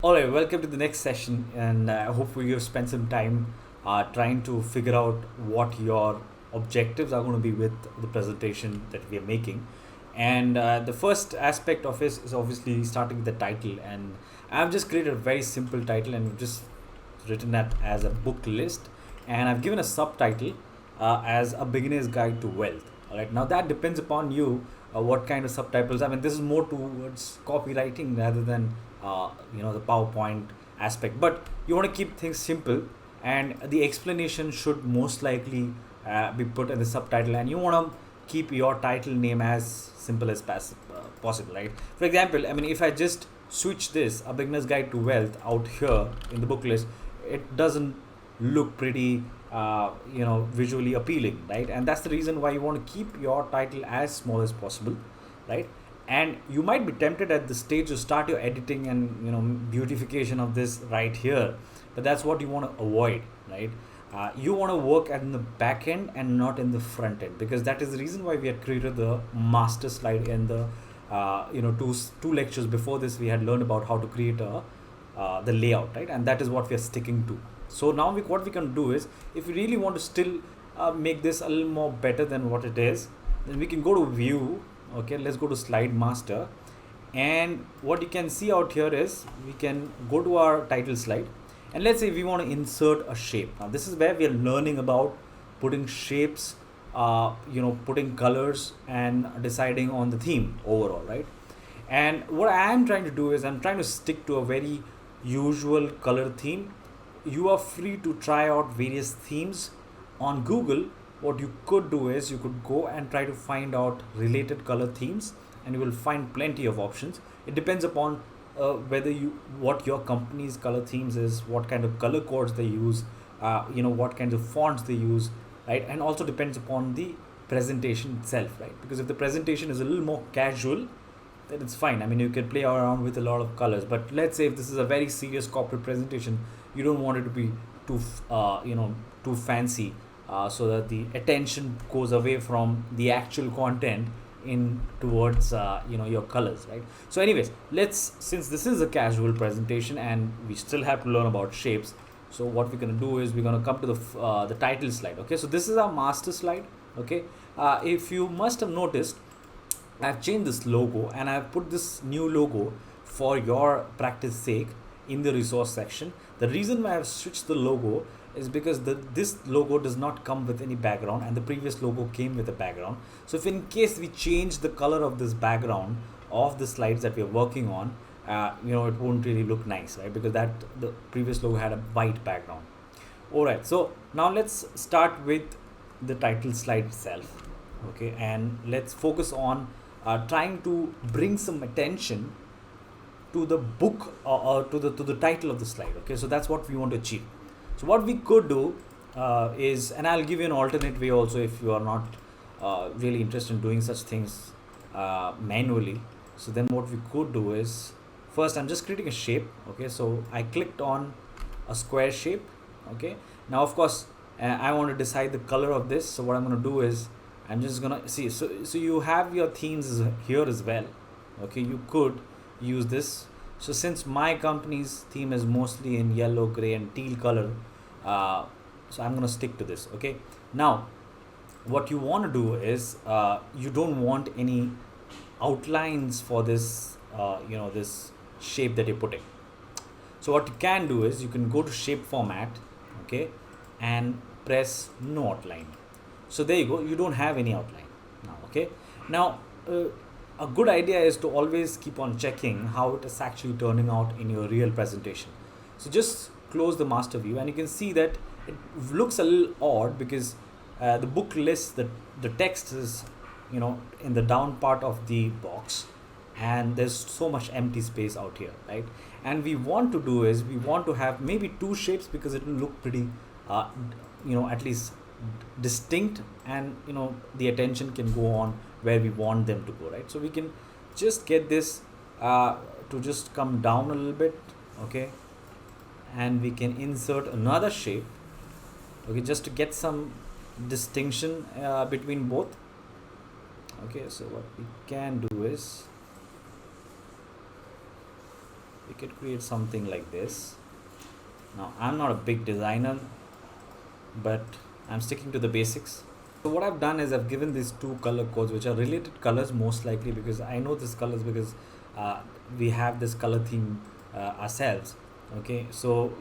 All right, welcome to the next session, and hopefully you've spent some time trying to figure out what your objectives are going to be with the presentation that we are making. And the first aspect of this is obviously starting with the title, and I've just created a very simple title and just written that as a book list, and I've given a subtitle as a beginner's guide to wealth. All right, now that depends upon you. What kind of subtitles? I mean, this is more towards copywriting rather than the PowerPoint aspect. But you want to keep things simple, and the explanation should most likely be put in the subtitle, and you want to keep your title name as simple as possible, right? For example, I mean, if I just switch this a beginner's guide to wealth out here in the book list, it doesn't look pretty visually appealing, right? And that's the reason why you want to keep your title as small as possible, right? And you might be tempted at the stage to start your editing and beautification of this right here, but that's what you want to avoid, right? You want to work at the back end and not in the front end, because that is the reason why we had created the master slide in the two lectures before this. We had learned about how to create the layout, right? And that is what we are sticking to. So now what we can do is, if we really want to still make this a little more better than what it is, then we can go to view. Okay, let's go to slide master, and what you can see out here is we can go to our title slide, and let's say we want to insert a shape. Now this is where we are learning about putting shapes, putting colors and deciding on the theme overall, right? And what I am trying to do is I'm trying to stick to a very usual color theme. You are free to try out various themes on Google. What you could do is you could go and try to find out related color themes, and you will find plenty of options. It depends upon whether you what your company's color themes is, what kind of color codes they use, what kinds of fonts they use, right? And also depends upon the presentation itself, right? Because if the presentation is a little more casual, then it's fine. I mean, you can play around with a lot of colors. But let's say if this is a very serious corporate presentation, you don't want it to be too fancy, so that the attention goes away from the actual content in towards your colors, right? So anyways, let's since this is a casual presentation and we still have to learn about shapes, so what we're going to do is we're going to come to the title slide. Okay, so this is our master slide. Okay, if you must have noticed, I've changed this logo and I've put this new logo for your practice sake in the resource section. The reason why I've switched the logo is because this logo does not come with any background, and the previous logo came with a background. So if in case we change the color of this background of the slides that we're working on, it won't really look nice, right? Because the previous logo had a white background. Alright, so now let's start with the title slide itself. Okay, and let's focus on trying to bring some attention to the book, or to the title of the slide. Okay, so that's what we want to achieve. So what we could do is, and I'll give you an alternate way also if you are not really interested in doing such things manually. So then what we could do is, first I'm just creating a shape. Okay, so I clicked on a square shape. Okay, now of course I want to decide the color of this. So what I'm going to do is I'm just gonna see. So you have your themes here as well. Okay, you could use this. So since my company's theme is mostly in yellow, gray, and teal color, so I'm gonna stick to this. Okay. Now, what you want to do is you don't want any outlines for this, this shape that you're putting. So what you can do is you can go to shape format, okay, and press no outline. So there you go, you don't have any outline now. Okay, now a good idea is to always keep on checking how it is actually turning out in your real presentation. So just close the master view, and you can see that it looks a little odd because the book list, the text is in the down part of the box, and there's so much empty space out here, right? And we want to do is we want to have maybe two shapes, because it will look pretty at least distinct, and the attention can go on where we want them to go, right? So we can just get this to just come down a little bit. Okay, and we can insert another shape. Okay, just to get some distinction between both. Okay, so what we can do is we could create something like this. Now I'm not a big designer, but I'm sticking to the basics. So what I've done is I've given these two color codes, which are related colors most likely, because I know this colors because uh, we have this color theme ourselves. Okay, so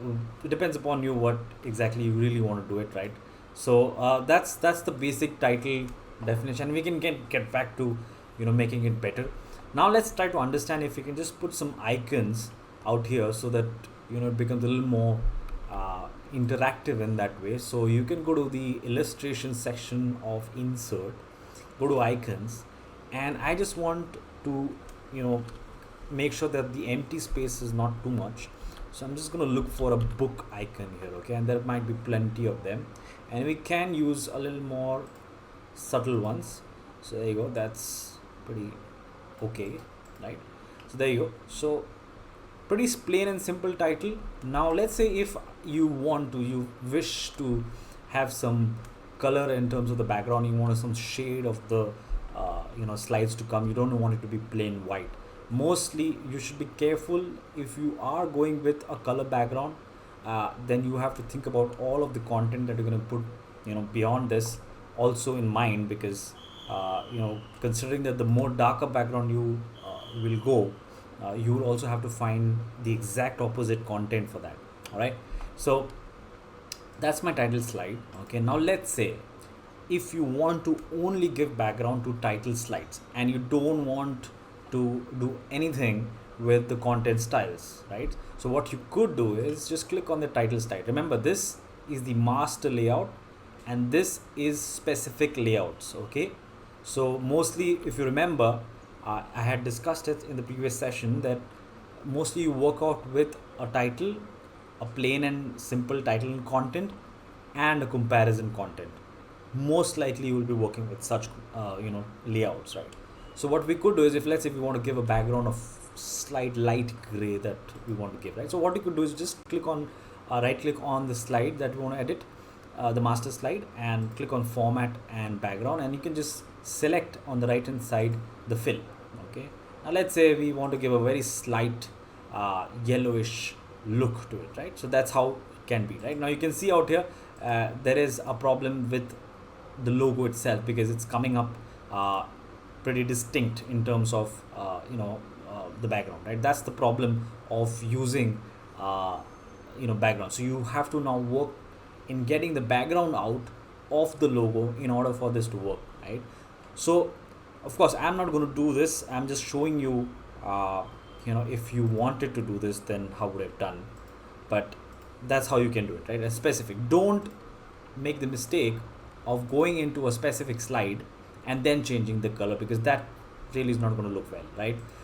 it depends upon you what exactly you really want to do it, right? So that's the basic title definition. We can get back to making it better. Now let's try to understand if we can just put some icons out here so that it becomes a little more interactive in that way. So you can go to the illustration section of insert, go to icons, and I just want to you know make sure that the empty space is not too much. So I'm just going to look for a book icon here, okay, and there might be plenty of them, and we can use a little more subtle ones. So there you go, that's pretty okay, right? So there you go. So pretty plain and simple title. Now let's say if you wish to have some color in terms of the background, you want some shade of the slides to come, you don't want it to be plain white. Mostly you should be careful if you are going with a color background. Then you have to think about all of the content that you're going to put beyond this also in mind, because considering that the more darker background you will go, you will also have to find the exact opposite content for that. All right, so that's my title slide. Okay, now let's say if you want to only give background to title slides and you don't want to do anything with the content styles, right? So what you could do is just click on the title slide. Remember, this is the master layout and this is specific layouts. Okay, so mostly if you remember, I had discussed it in the previous session that mostly you work out with a title, a plain and simple title and content, and a comparison content. Most likely you will be working with such layouts, right? So what we could do is, if let's say we want to give a background of slight light gray that we want to give, right? So what you could do is just click on right click on the slide that we want to edit, the master slide, and click on format and background, and you can just select on the right hand side the fill. Okay, now let's say we want to give a very slight yellowish look to it, right? So that's how it can be. Right now you can see out here there is a problem with the logo itself because it's coming up pretty distinct in terms of the background, right? That's the problem of using background. So you have to now work in getting the background out of the logo in order for this to work, right? So of course I'm not going to do this, I'm just showing you if you wanted to do this, then how would I have done. But that's how you can do it, right? A specific, don't make the mistake of going into a specific slide and then changing the color, because that really is not going to look well, right?